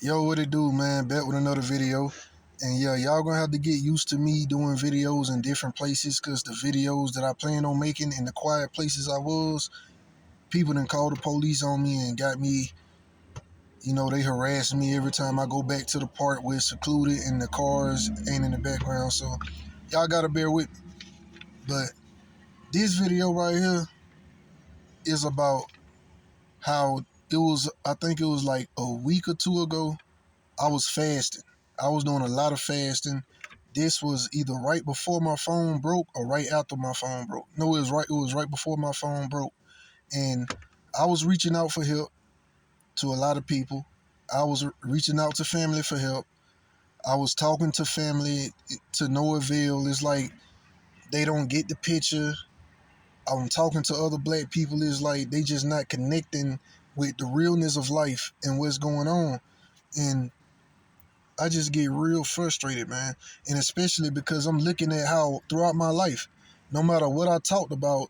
Yo, what it do, man? Back with another video. And yeah, y'all gonna have to get used to me doing videos in different places because the videos that I plan on making in the quiet places I was, people done called the police on me and got me, they harass me every time I go back to the part where it's secluded and the cars ain't in the background. So y'all gotta bear with me. But this video right here is about how I think it was like a week or two ago, I was fasting. I was doing a lot of fasting. This was either right before my phone broke or right after my phone broke. No, it was right. It was right before my phone broke, and I was reaching out for help to a lot of people. I was reaching out to family for help. I was talking to family to no avail. It's like they don't get the picture. I'm talking to other black people. It's like they just not connecting with the realness of life and what's going on. And I just get real frustrated, man. And especially because I'm looking at how throughout my life, no matter what I talked about,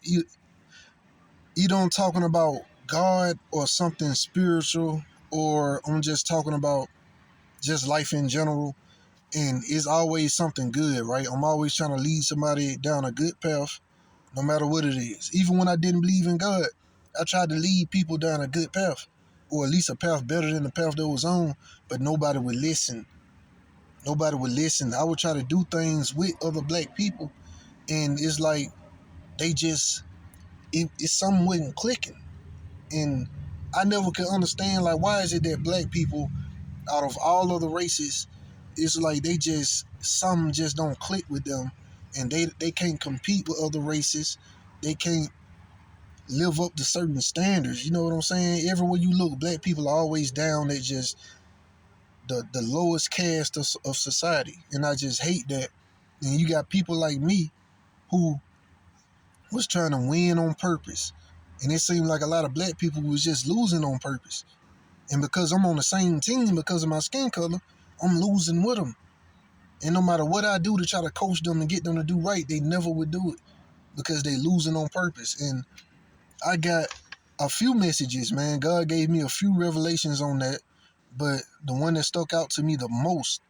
either I'm talking about God or something spiritual, or I'm just talking about just life in general. And it's always something good, right? I'm always trying to lead somebody down a good path, no matter what it is. Even when I didn't believe in God, I tried to lead people down a good path, or at least a path better than the path that was on, but nobody would listen. Nobody would listen. I would try to do things with other black people, and it's like they just it's something wasn't clicking, and I never could understand like why is it that black people out of all other races, it's like they just some just don't click with them, and they can't compete with other races. They can't live up to certain standards. You know what I'm saying? Everywhere you look, black people are always down at just the lowest caste of society, and I just hate that. And you got people like me who was trying to win on purpose, and it seemed like a lot of black people was just losing on purpose. And because I'm on the same team because of my skin color, I'm losing with them. And no matter what I do to try to coach them and get them to do right, they never would do it because they losing on purpose. And I got a few messages, man. God gave me a few revelations on that, but the one that stuck out to me the most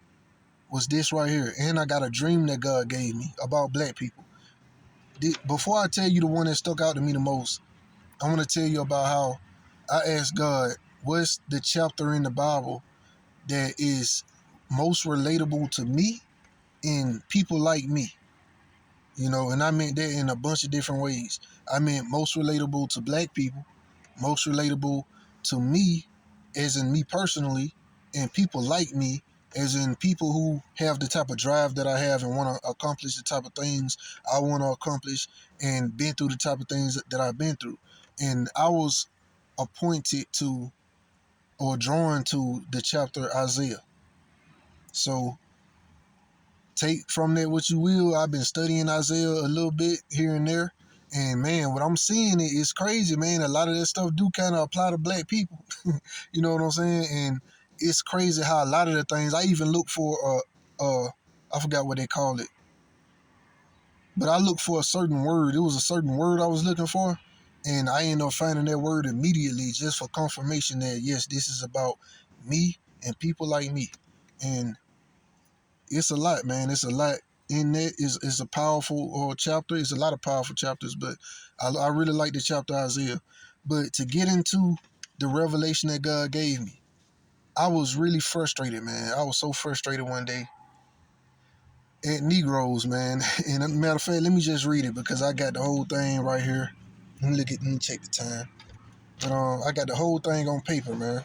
was this right here. And I got a dream that God gave me about black people. Before I tell you the one that stuck out to me the most, I want to tell you about how I asked God, what's the chapter in the Bible that is most relatable to me and people like me? And I meant that in a bunch of different ways. I meant most relatable to black people, most relatable to me, as in me personally, and people like me, as in people who have the type of drive that I have and want to accomplish the type of things I want to accomplish and been through the type of things that I've been through. And I was appointed to or drawn to the chapter Isaiah. So take from that what you will. I've been studying Isaiah a little bit here and there. And man, what I'm seeing is crazy, man. A lot of that stuff do kind of apply to black people. You know what I'm saying? And it's crazy how a lot of the things I even look for, I forgot what they call it, but I looked for a certain word. It was a certain word I was looking for, and I ended up finding that word immediately just for confirmation that yes, this is about me and people like me. And it's a lot, man. It's a lot in that. It's a powerful chapter. It's a lot of powerful chapters, but I really like the chapter Isaiah. But to get into the revelation that God gave me, I was really frustrated, man. I was so frustrated one day at Negroes, man. And a matter of fact, let me just read it because I got the whole thing right here. Let me check the time. But I got the whole thing on paper, man.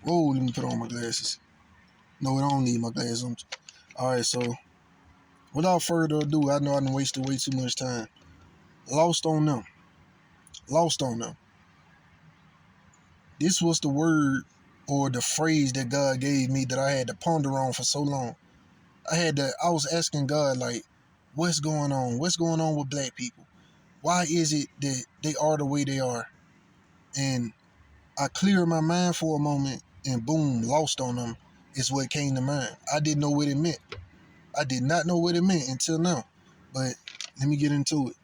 Whoa, let me put on my glasses. No, I don't need my glasses. All right, so without further ado, I know I done wasted way too much time. Lost on them. Lost on them. This was the word or the phrase that God gave me that I had to ponder on for so long. I was asking God, like, what's going on? What's going on with black people? Why is it that they are the way they are? And I cleared my mind for a moment and boom, lost on them is what came to mind. I didn't know what it meant. I did not know what it meant until now. But let me get into it.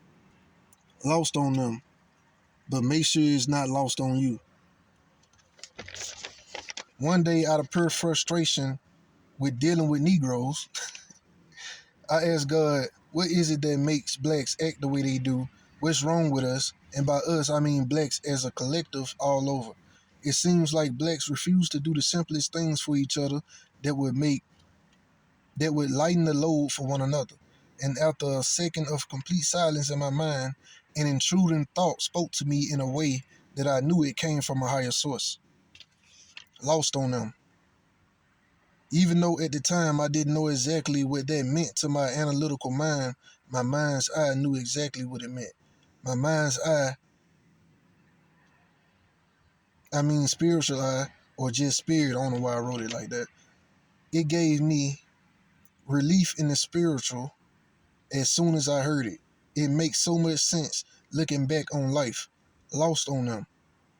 Lost on them. But make sure it's not lost on you. One day, out of pure frustration with dealing with Negroes, I asked God, what is it that makes blacks act the way they do? What's wrong with us? And by us, I mean blacks as a collective all over. It seems like blacks refuse to do the simplest things for each other that would make that would lighten the load for one another. And after a second of complete silence in my mind, an intruding thought spoke to me in a way that I knew it came from a higher source. Lost on them. Even though at the time I didn't know exactly what that meant to my analytical mind, my mind's eye knew exactly what it meant. My mind's eye, I mean spiritual eye, or just spirit, I don't know why I wrote it like that. It gave me relief in the spiritual as soon as I heard it. It makes so much sense looking back on life. Lost on them.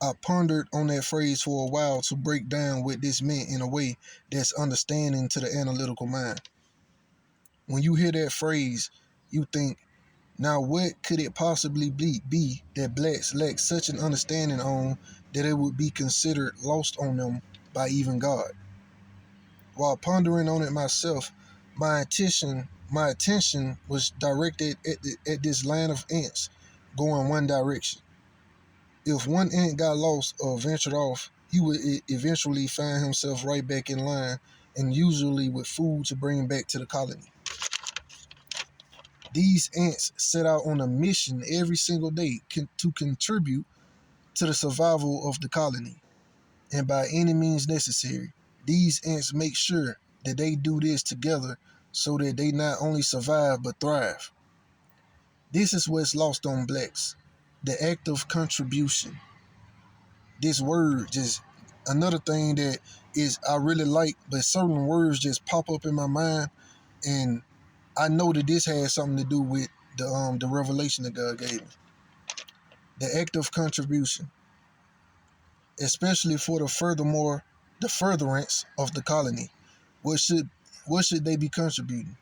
I pondered on that phrase for a while to break down what this meant in a way that's understanding to the analytical mind. When you hear that phrase, you think, now what could it possibly be that blacks lack such an understanding on that it would be considered lost on them by even God? While pondering on it myself, my attention was directed at this line of ants going one direction. If one ant got lost or ventured off, he would eventually find himself right back in line, and usually with food to bring back to the colony. These ants set out on a mission every single day to contribute to the survival of the colony, and by any means necessary. These ants make sure that they do this together so that they not only survive but thrive. This is what's lost on blacks, the act of contribution. This word just another thing that is I really like, but certain words just pop up in my mind, and I know that this has something to do with the revelation that God gave me. The act of contribution, especially for the furtherance of the colony. What should what should they be contributing?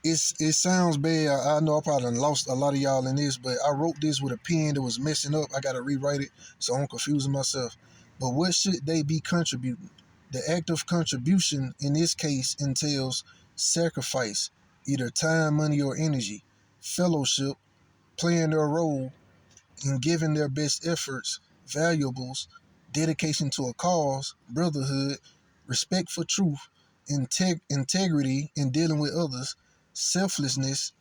It sounds bad. I know I probably lost a lot of y'all in this, but I wrote this with a pen that was messing up. I gotta rewrite it, so I'm confusing myself. But what should they be contributing? The act of contribution in this case entails sacrifice, either time, money, or energy, fellowship, playing their role in giving their best efforts, valuables, dedication to a cause, brotherhood, respect for truth, integrity in dealing with others, selflessness,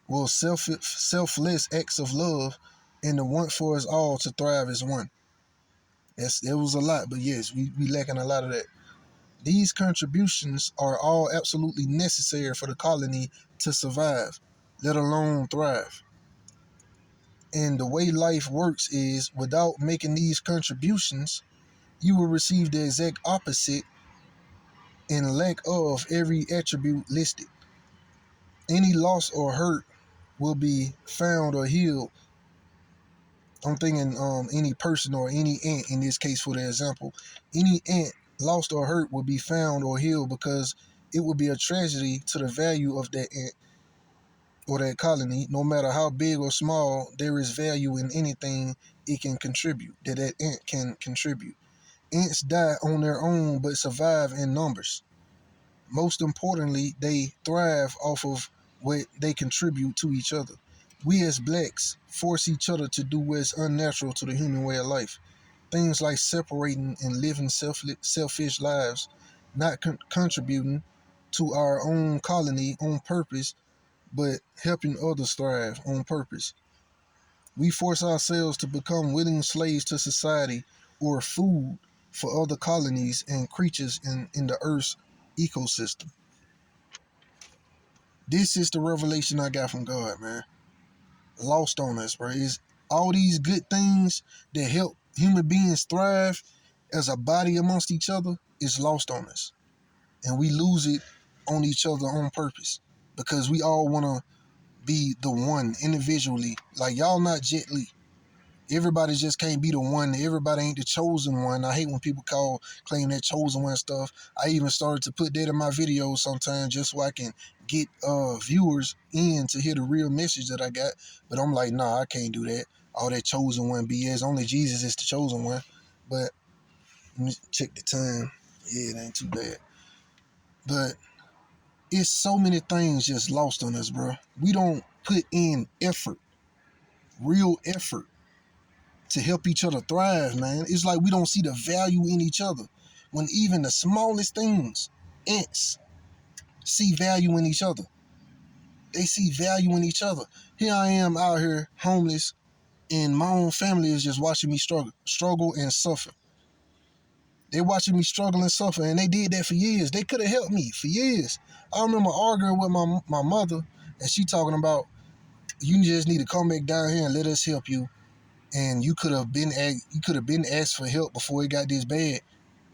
selfless acts of love, and the want for us all to thrive as one. It was a lot, but yes, we lacking a lot of that. These contributions are all absolutely necessary for the colony to survive, let alone thrive. And the way life works is without making these contributions, you will receive the exact opposite in lack of every attribute listed. Any loss or hurt will be found or healed. I'm thinking any person or any ant in this case for the example. Any ant lost or hurt will be found or healed because it would be a tragedy to the value of that ant or that colony. No matter how big or small, there is value in anything it can contribute, that ant can contribute. Ants die on their own but survive in numbers. Most importantly, they thrive off of what they contribute to each other. We as blacks force each other to do what's unnatural to the human way of life. Things like separating and living selfish lives, not contributing to our own colony on purpose, but helping others thrive on purpose. We force ourselves to become willing slaves to society or food for other colonies and creatures in the Earth's ecosystem. This is the revelation I got from God, man. Lost on us, bro. Is all these good things that help human beings thrive as a body amongst each other is lost on us. And we lose it on each other on purpose because we all want to be the one individually. Like, y'all not Jet Li. Everybody just can't be the one. Everybody ain't the chosen one. I hate when people claim that chosen one stuff. I even started to put that in my videos sometimes just so I can get viewers in to hear the real message that I got. But I'm like, nah, I can't do that. All that chosen one BS. Only Jesus is the chosen one. But Let me check the time. Yeah, it ain't too bad. But it's so many things just lost on us, bro. We don't put in effort, real effort, to help each other thrive, man. It's like we don't see the value in each other. When even the smallest things, ants, see value in each other. They see value in each other. Here I am out here homeless, and my own family is just watching me struggle and suffer. They watching me struggle and suffer, and they did that for years. They could have helped me for years. I remember arguing with my mother, and she talking about, you just need to come back down here and let us help you. And you could have been asked for help before it got this bad.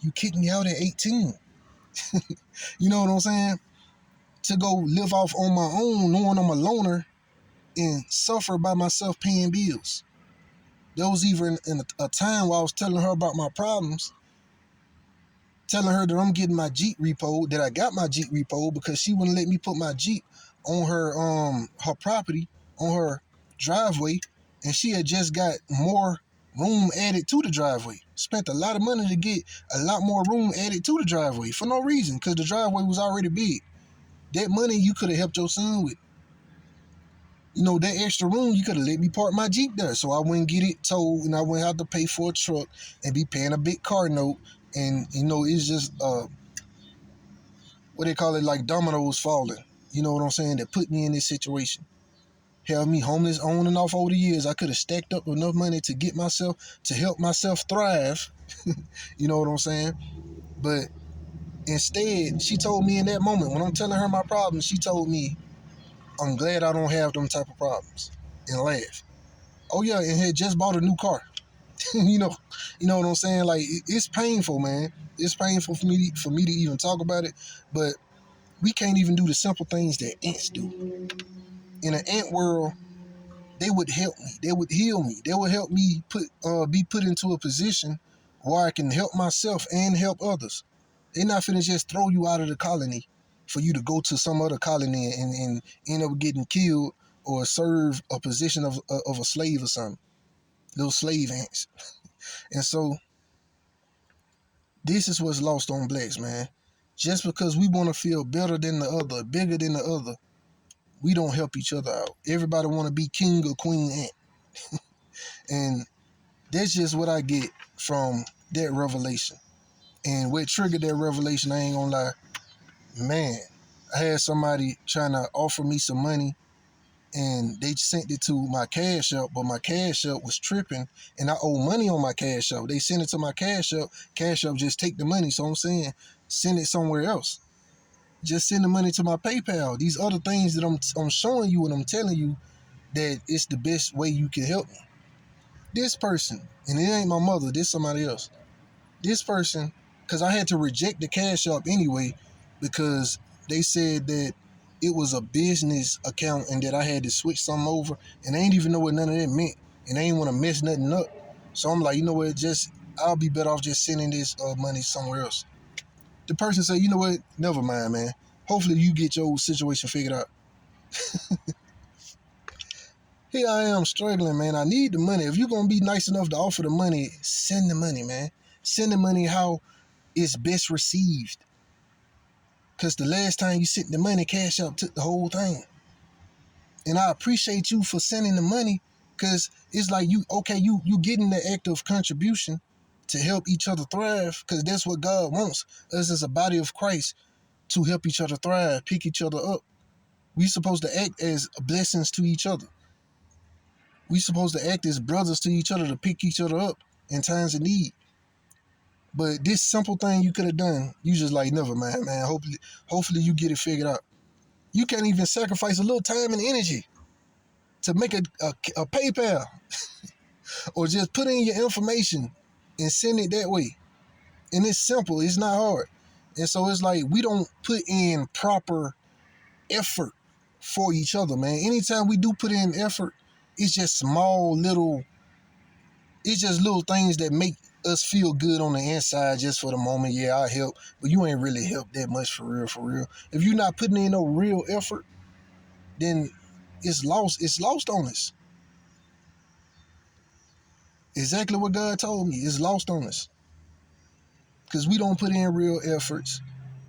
You kicked me out at 18. You know what I'm saying? To go live off on my own, knowing I'm a loner, and suffer by myself paying bills. There was even in a time where I was telling her about my problems, telling her that I'm getting my Jeep repoed, that I got my Jeep repoed because she wouldn't let me put my Jeep on her property, on her driveway, and she had just got more room added to the driveway. Spent a lot of money to get a lot more room added to the driveway for no reason, because the driveway was already big. That money you could have helped your son with. You know, that extra room, you could have let me park my Jeep there so I wouldn't get it towed and I wouldn't have to pay for a truck and be paying a big car note. And, you know, it's just, what they call it, like dominoes falling. You know what I'm saying? That put me in this situation. Held me homeless on and off over the years. I could have stacked up enough money to get myself, to help myself thrive. You know what I'm saying? But instead, she told me in that moment, when I'm telling her my problems, she told me, I'm glad I don't have them type of problems, and laughed. Oh yeah, and had just bought a new car. you know, you know what I'm saying? Like, it's painful, man. It's painful for me to even talk about it, but we can't even do the simple things that ants do. In an ant world, they would help me. They would heal me. They would help me be put into a position where I can help myself and help others. They're not finna just throw you out of the colony for you to go to some other colony and end up getting killed or serve a position of a slave or something. Little slave ants. And so this is what's lost on blacks, man. Just because we want to feel better than the other, bigger than the other, we don't help each other out. Everybody want to be king or queen ant. And that's just what I get from that revelation. And what triggered that revelation, I ain't gonna lie, man, I had somebody trying to offer me some money and they sent it to my Cash App, but my Cash App was tripping and I owe money on my Cash App. They sent it to my Cash App just take the money. So I'm saying, send it somewhere else. Just send the money to my PayPal. These other things that I'm showing you and I'm telling you that it's the best way you can help me. This person, and it ain't my mother, this somebody else. This person, because I had to reject the Cash App anyway, because they said that it was a business account and that I had to switch something over, and I ain't even know what none of that meant, and I ain't want to mess nothing up. So I'm like, you know what, I'll be better off just sending this money somewhere else. The person said, you know what, never mind, man. Hopefully you get your situation figured out. Here I am struggling, man. I need the money. If you're going to be nice enough to offer the money, send the money, man. Send the money how it's best received. Because the last time you sent the money, Cash App took the whole thing. And I appreciate you for sending the money, because it's like you getting the act of contribution to help each other thrive, because that's what God wants us as a body of Christ, to help each other thrive, pick each other up. We supposed to act as blessings to each other. We supposed to act as brothers to each other, to pick each other up in times of need. But this simple thing you could have done, you just like, never mind, man. Hopefully you get it figured out. You can't even sacrifice a little time and energy to make a PayPal or just put in your information and send it that way. And it's simple. It's not hard. And so it's like we don't put in proper effort for each other, man. Anytime we do put in effort, it's just little things that make us feel good on the inside just for the moment. Yeah, I help, but you ain't really helped that much for real. If you're not putting in no real effort, then it's lost on us. Exactly what God told me. It's lost on us. because we don't put in real efforts.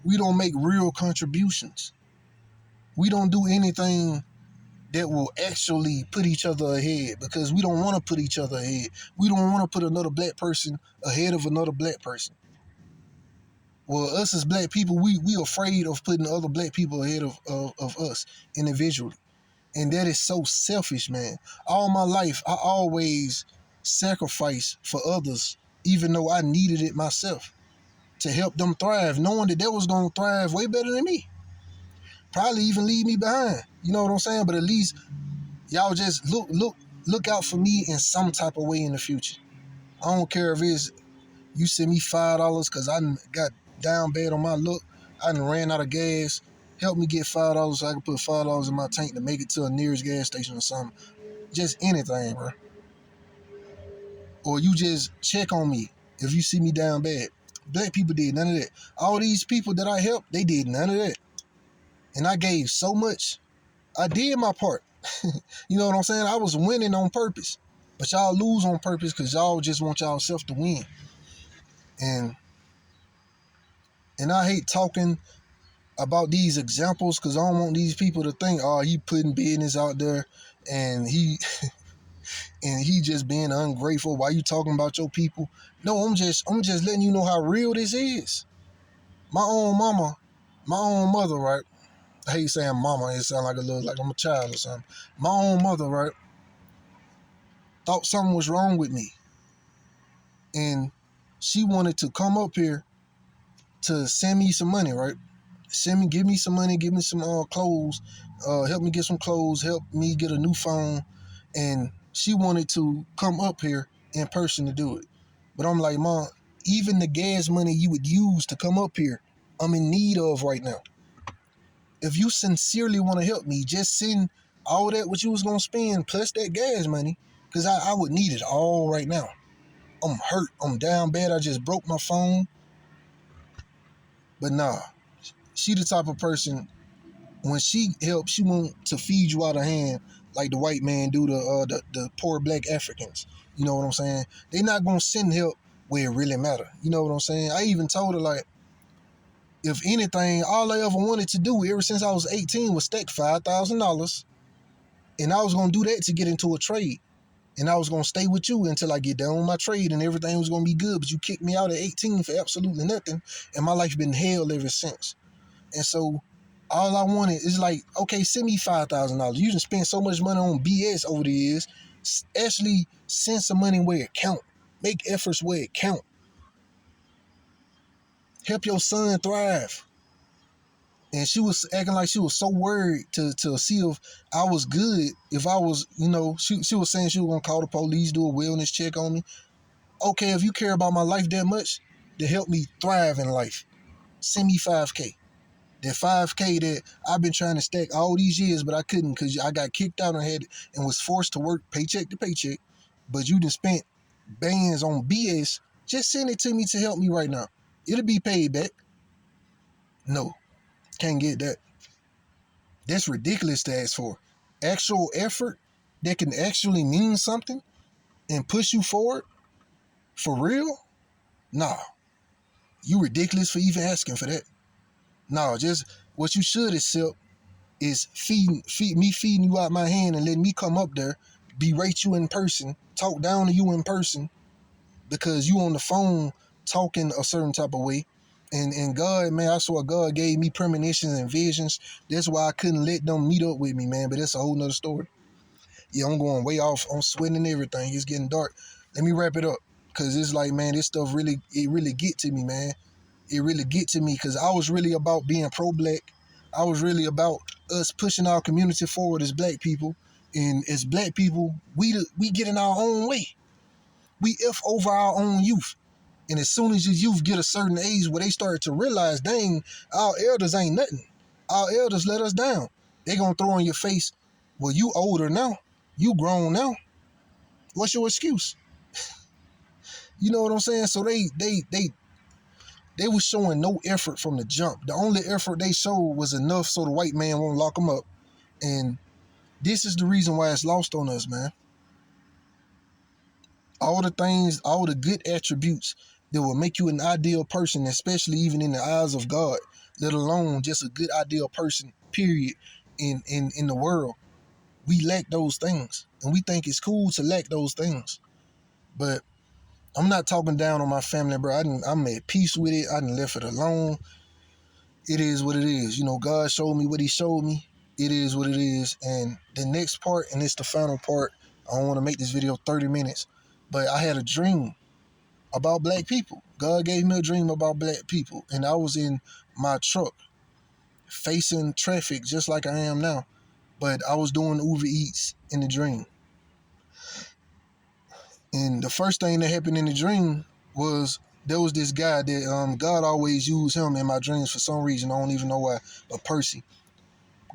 We don't make real contributions. We don't do anything that will actually put each other ahead because we don't want to put each other ahead. We don't want to put another black person ahead of another black person. Well, us as black people, we afraid of putting other black people ahead of us individually. And that is so selfish, man. All my life, I always sacrificed for others, even though I needed it myself to help them thrive, knowing that they was going to thrive way better than me. Probably even leave me behind. You know what I'm saying? But at least y'all just look out for me in some type of way in the future. I don't care if it's you send me $5 because I got down bad on my luck. I done ran out of gas. Help me get $5 so I can put $5 in my tank to make it to a nearest gas station or something. Just anything, bro. Or you just check on me if you see me down bad. Black people did none of that. All these people that I helped, they did none of that. And I gave so much. I did my part. You know what I'm saying? I was winning on purpose. But y'all lose on purpose because y'all just want y'all self to win. And I hate talking about these examples because I don't want these people to think, oh, he putting business out there and he just being ungrateful. Why you talking about your people? No, I'm just letting you know how real this is. My own mama, my own mother, right? I hate saying mama, it sounds like I'm a child or something. My own mother, right, thought something was wrong with me. And she wanted to come up here to send me some money, right? Give me some money, give me some clothes, help me get some clothes, help me get a new phone. And she wanted to come up here in person to do it. But I'm like, Mom, even the gas money you would use to come up here, I'm in need of right now. If you sincerely want to help me, just send all that what you was going to spend plus that gas money, because I would need it all right now. I'm hurt. I'm down bad. I just broke my phone. But nah, she the type of person, when she helps, she want to feed you out of hand like the white man do the poor black Africans. You know what I'm saying? They not going to send help where it really matter. You know what I'm saying? I even told her, like, if anything, all I ever wanted to do ever since I was 18 was stack $5,000. And I was going to do that to get into a trade. And I was going to stay with you until I get done with my trade and everything was going to be good. But you kicked me out at 18 for absolutely nothing. And my life been hell ever since. And so all I wanted is like, okay, send me $5,000. You done spent so much money on BS over the years. Actually send some money where it count. Make efforts where it count. Help your son thrive. And she was acting like she was so worried to see if I was good. If I was, she was saying she was going to call the police, do a wellness check on me. Okay, if you care about my life that much, to help me thrive in life, send me $5K. That $5K that I've been trying to stack all these years, but I couldn't because I got kicked out and was forced to work paycheck to paycheck. But you done spent bands on BS. Just send it to me to help me right now. It'll be paid back. No, can't get that. That's ridiculous to ask for. Actual effort that can actually mean something and push you forward? For real? Nah. You ridiculous for even asking for that. Nah, just what you should accept is feeding you out my hand and letting me come up there, berate you in person, talk down to you in person because you on the phone talking a certain type of way. And God, man, I swear God gave me premonitions and visions. That's why I couldn't let them meet up with me, man. But that's a whole nother story. Yeah, I'm going way off. I'm sweating and everything. It's getting dark. Let me wrap it up. Because it's like, man, this stuff really get to me, man. It really get to me because I was really about being pro-black. I was really about us pushing our community forward as black people. And as black people, we get in our own way. We F over our own youth. And as soon as your youth get a certain age where they start to realize, dang, our elders ain't nothing. Our elders let us down. They gonna throw in your face, well, you older now. You grown now. What's your excuse? You know what I'm saying? So they was showing no effort from the jump. The only effort they showed was enough so the white man won't lock them up. And this is the reason why it's lost on us, man. All the things, all the good attributes that will make you an ideal person, especially even in the eyes of God, let alone just a good ideal person, period, in the world. We lack those things. And we think it's cool to lack those things. But I'm not talking down on my family, bro. I'm at peace with it. I done left it alone. It is what it is. You know, God showed me what he showed me. It is what it is. And the next part, and it's the final part, I don't want to make this video 30 minutes, but I had a dream about black people. God gave me a dream about black people. And I was in my truck facing traffic just like I am now. But I was doing Uber Eats in the dream. And the first thing that happened in the dream was there was this guy that God always used him in my dreams for some reason. I don't even know why, but Percy.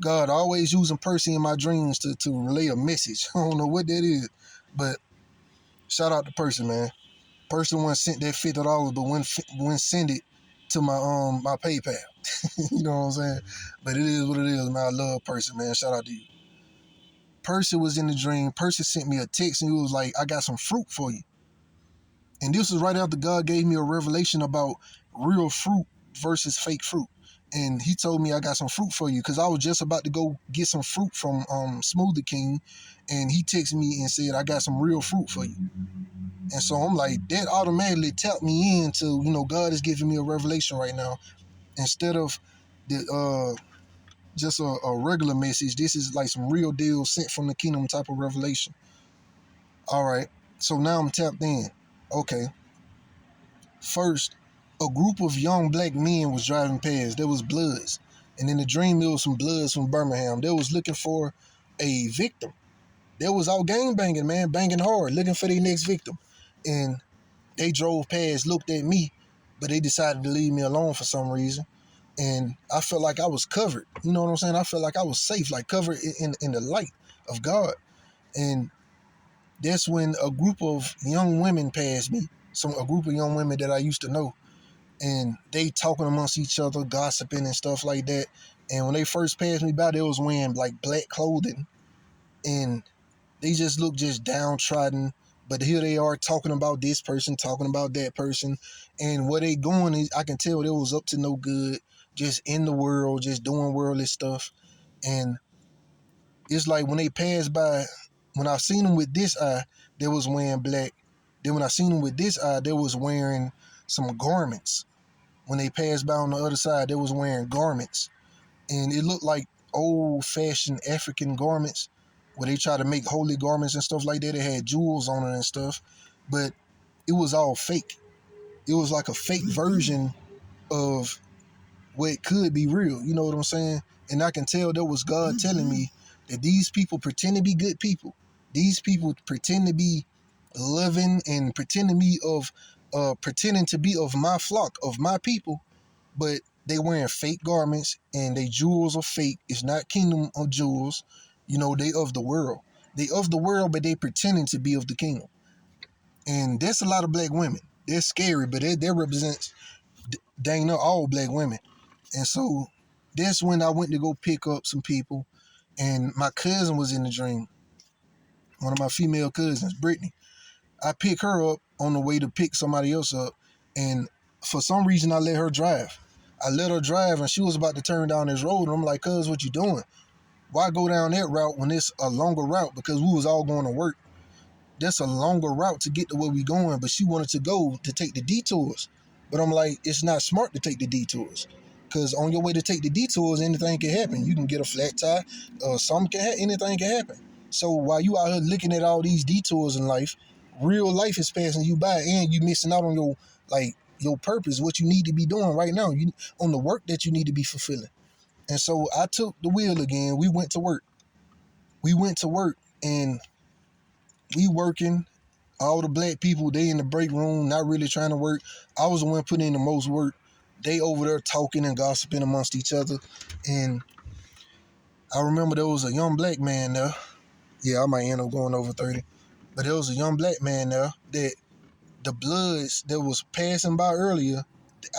God always using Percy in my dreams to relay a message. I don't know what that is, but shout out to Percy, man. Percy once sent that $50, but when send it to my PayPal. You know what I'm saying? But it is what it is, man. I love Percy, man. Shout out to you. Percy was in the dream. Percy sent me a text and he was like, I got some fruit for you. And this was right after God gave me a revelation about real fruit versus fake fruit. And he told me I got some fruit for you because I was just about to go get some fruit from Smoothie King. And he texted me and said, I got some real fruit for you. And so I'm like, that automatically tapped me into, you know, God is giving me a revelation right now. Instead of the just a regular message, this is like some real deal sent from the kingdom type of revelation. All right. So now I'm tapped in. Okay. First, a group of young black men was driving past. There was Bloods. And in the dream, there was some Bloods from Birmingham. They was looking for a victim. They was out gang banging, man, banging hard, looking for their next victim. And they drove past, looked at me, but they decided to leave me alone for some reason. And I felt like I was covered. You know what I'm saying? I felt like I was safe, like covered in the light of God. And that's when a group of young women passed me, a group of young women that I used to know. And they talking amongst each other, gossiping and stuff like that. And when they first passed me by, they was wearing like black clothing. And they just looked just downtrodden. But here they are talking about this person, talking about that person. And where they going is, I can tell they was up to no good, just in the world, just doing worldly stuff. And it's like when they passed by, when I seen them with this eye, they was wearing black. Then when I seen them with this eye, they was wearing some garments. When they passed by on the other side, they was wearing garments. And it looked like old-fashioned African garments where they try to make holy garments and stuff like that. They had jewels on it and stuff. But it was all fake. It was like a fake version of what could be real. You know what I'm saying? And I can tell that was God telling me that these people pretend to be good people. These people pretend to be loving and pretending to be of my flock, of my people, but they wearing fake garments and they jewels are fake. It's not kingdom of jewels. You know, they of the world. They of the world, but they pretending to be of the kingdom. And that's a lot of black women. They're scary, but they represents dang near all black women. And so that's when I went to go pick up some people, and my cousin was in the dream. One of my female cousins, Brittany. I pick her up on the way to pick somebody else up, and for some reason I let her drive. I let her drive, and she was about to turn down this road, and I'm like, cuz, what you doing? Why go down that route when it's a longer route? Because we was all going to work. That's a longer route to get to where we going, but she wanted to go to take the detours. But I'm like, it's not smart to take the detours. Because on your way to take the detours, anything can happen. You can get a flat tire, anything can happen. So while you out here looking at all these detours in life, real life is passing you by, and you missing out on your purpose, what you need to be doing right now, on the work that you need to be fulfilling. And so I took the wheel again. We went to work. And we working. All the black people, they in the break room, not really trying to work. I was the one putting in the most work. They over there talking and gossiping amongst each other. And I remember there was a young black man there. Yeah, I might end up going over 30. But there was a young black man there that the Bloods that was passing by earlier,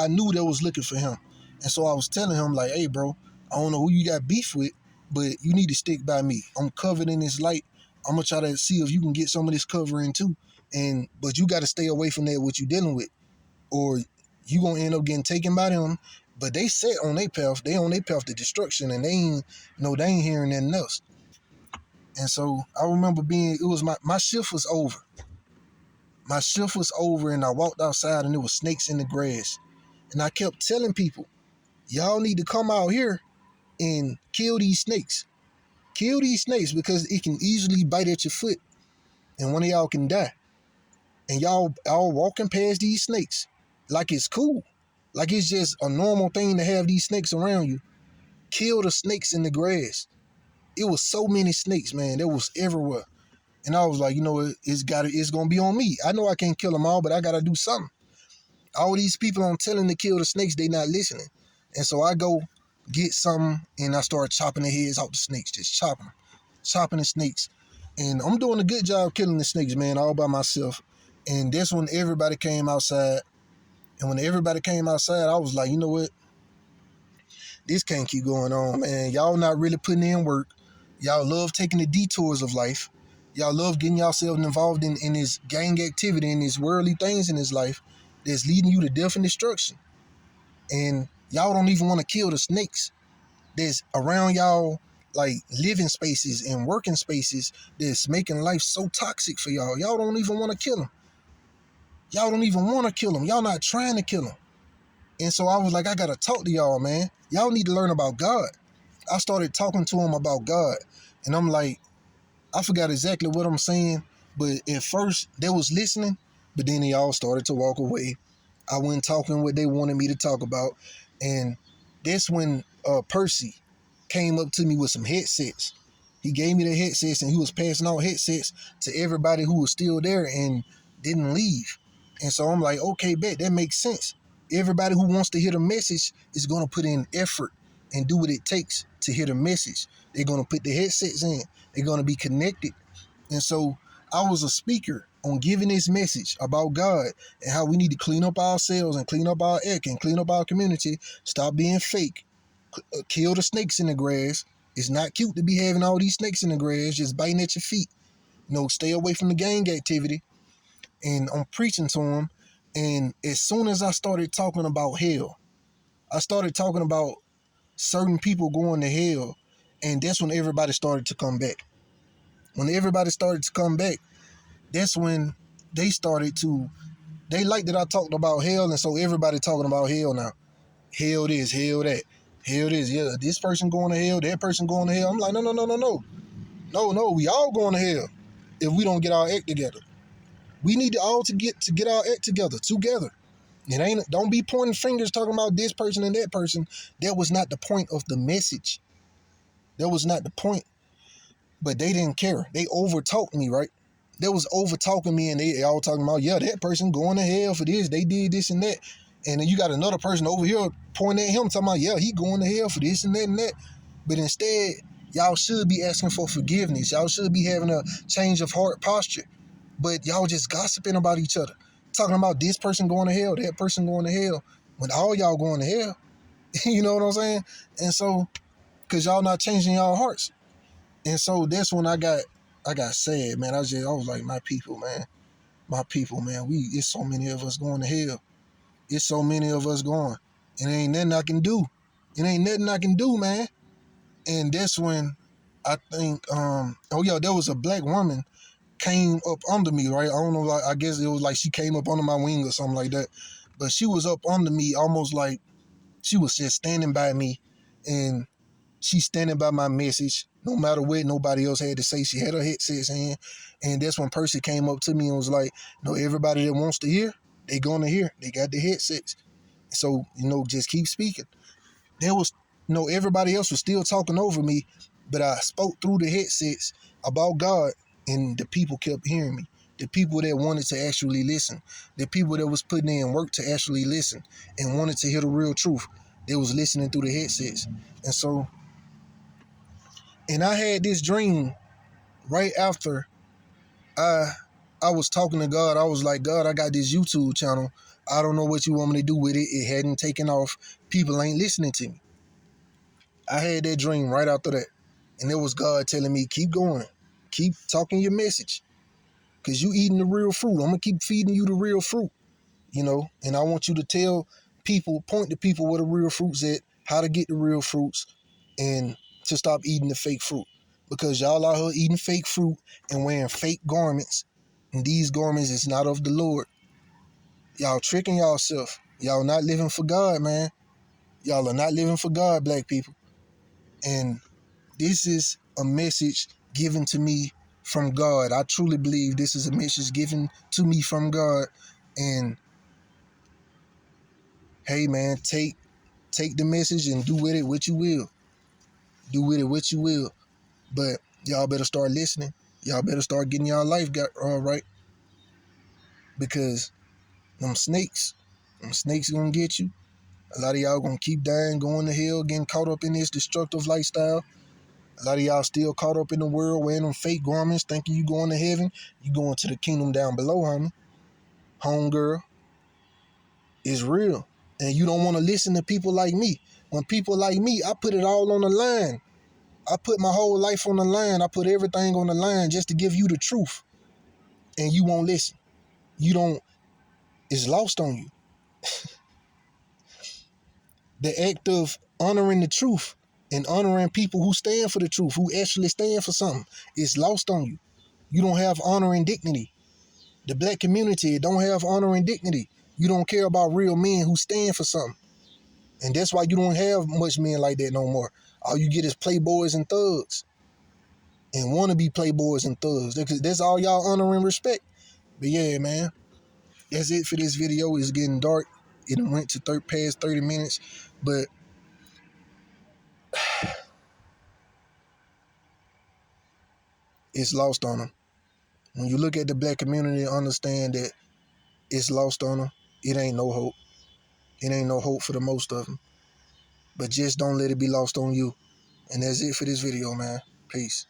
I knew they was looking for him. And so I was telling him, like, hey, bro, I don't know who you got beef with, but you need to stick by me. I'm covered in this light. I'm going to try to see if you can get some of this covering too. But you got to stay away from that, what you dealing with, or you gonna end up getting taken by them. But they set on their path. They on their path to destruction, and they ain't hearing nothing else. And so I remember it was my shift was over. My shift was over, and I walked outside, and there was snakes in the grass. And I kept telling people, y'all need to come out here and kill these snakes. Kill these snakes because it can easily bite at your foot, and one of y'all can die. And y'all all walking past these snakes like it's cool, like it's just a normal thing to have these snakes around you. Kill the snakes in the grass. It was so many snakes, man. There was everywhere. And I was like, it's gonna be on me. I know I can't kill them all, but I gotta do something. All these people I'm telling to kill the snakes, they not listening. And so I go get something and I start chopping the heads off the snakes, just chopping the snakes. And I'm doing a good job killing the snakes, man, all by myself. And that's when everybody came outside. And when everybody came outside, I was like, you know what? This can't keep going on, man. Y'all not really putting in work. Y'all love taking the detours of life. Y'all love getting yourself involved in this gang activity and these worldly things in this life that's leading you to death and destruction. And y'all don't even want to kill the snakes that's around y'all, like living spaces and working spaces that's making life so toxic for y'all. Y'all don't even want to kill them. Y'all don't even want to kill them. Y'all not trying to kill them. And so I was like, I got to talk to y'all, man. Y'all need to learn about God. I started talking to them about God. And I'm like, I forgot exactly what I'm saying. But at first, they was listening. But then they all started to walk away. I wasn't talking what they wanted me to talk about. And that's when Percy came up to me with some headsets. He gave me the headsets and he was passing out headsets to everybody who was still there and didn't leave. And so I'm like, okay, bet, that makes sense. Everybody who wants to hear the message is going to put in effort and do what it takes to hear the message. They're going to put the headsets in. They're going to be connected. And so I was a speaker on giving this message about God and how we need to clean up ourselves and clean up our act and clean up our community. Stop being fake. Kill the snakes in the grass. It's not cute to be having all these snakes in the grass just biting at your feet. Stay away from the gang activity. And I'm preaching to them. And as soon as I started talking about hell, I started talking about certain people going to hell. And that's when everybody started to come back. When everybody started to come back, that's when they liked that I talked about hell. And so everybody talking about hell now. Hell this, hell that. Hell this, yeah, this person going to hell, that person going to hell. I'm like, no. No, we all going to hell if we don't get our act together. We need to all to get our act together. Don't be pointing fingers talking about this person and that person. That was not the point of the message. That was not the point. But they didn't care. They overtalked me, right? They was overtalking me and they all talking about, yeah, that person going to hell for this. They did this and that. And then you got another person over here pointing at him talking about, yeah, he going to hell for this and that and that. But instead, y'all should be asking for forgiveness. Y'all should be having a change of heart posture. But y'all just gossiping about each other. Talking about this person going to hell, that person going to hell. When all y'all going to hell. You know what I'm saying? And so, because y'all not changing y'all hearts. And so that's when I got sad, man. I was like, my people, man. It's so many of us going to hell. It's so many of us going. It ain't nothing I can do. Man. And that's when I think, there was a black woman came up under me, right? I don't know, I guess it was like she came up under my wing or something like that. But she was up under me almost like she was just standing by me, and she's standing by my message no matter what nobody else had to say. She had her headsets in, and that's when Percy came up to me and was like, everybody that wants to hear, they gonna hear. They got the headsets. So, just keep speaking. There was, everybody else was still talking over me, but I spoke through the headsets about God, and the people kept hearing me. The people that wanted to actually listen, the people that was putting in work to actually listen and wanted to hear the real truth, they was listening through the headsets. And so, and I had this dream right after I was talking to God. I was like, God, I got this YouTube channel. I don't know what you want me to do with it. It hadn't taken off. People ain't listening to me. I had that dream right after that. And it was God telling me, keep going. Keep talking your message. Because you eating the real fruit. I'm going to keep feeding you the real fruit. And I want you to tell people, point to people where the real fruit's at, how to get the real fruits, and to stop eating the fake fruit. Because y'all out here eating fake fruit and wearing fake garments, and these garments is not of the Lord. Y'all tricking yourself. Y'all not living for God, man. Y'all are not living for God, black people. And this is a message given to me from God. I truly believe this is a message given to me from God. And hey, man, take the message and do with it what you will. Do with it what you will. But y'all better start listening. Y'all better start getting y'all life got all right. Because them snakes gonna get you. A lot of y'all gonna keep dying, going to hell, getting caught up in this destructive lifestyle. A lot of y'all still caught up in the world wearing them fake garments, thinking you going to heaven. You going to the kingdom down below, homie. Homegirl. It's real. And you don't want to listen to people like me. When people like me, I put it all on the line. I put my whole life on the line. I put everything on the line just to give you the truth. And you won't listen. You don't, it's lost on you. The act of honoring the truth and honoring people who stand for the truth, who actually stand for something, is lost on you. You don't have honor and dignity. The black community don't have honor and dignity. You don't care about real men who stand for something. And that's why you don't have much men like that no more. All you get is playboys and thugs. And want to be playboys and thugs. That's all y'all honor and respect. But yeah, man. That's it for this video. It's getting dark. It went to past 30 minutes. But it's lost on them. When you look at the black community, understand that it's lost on them. It ain't no hope. It ain't no hope for the most of them. But just don't let it be lost on you. And that's it for this video, man. Peace.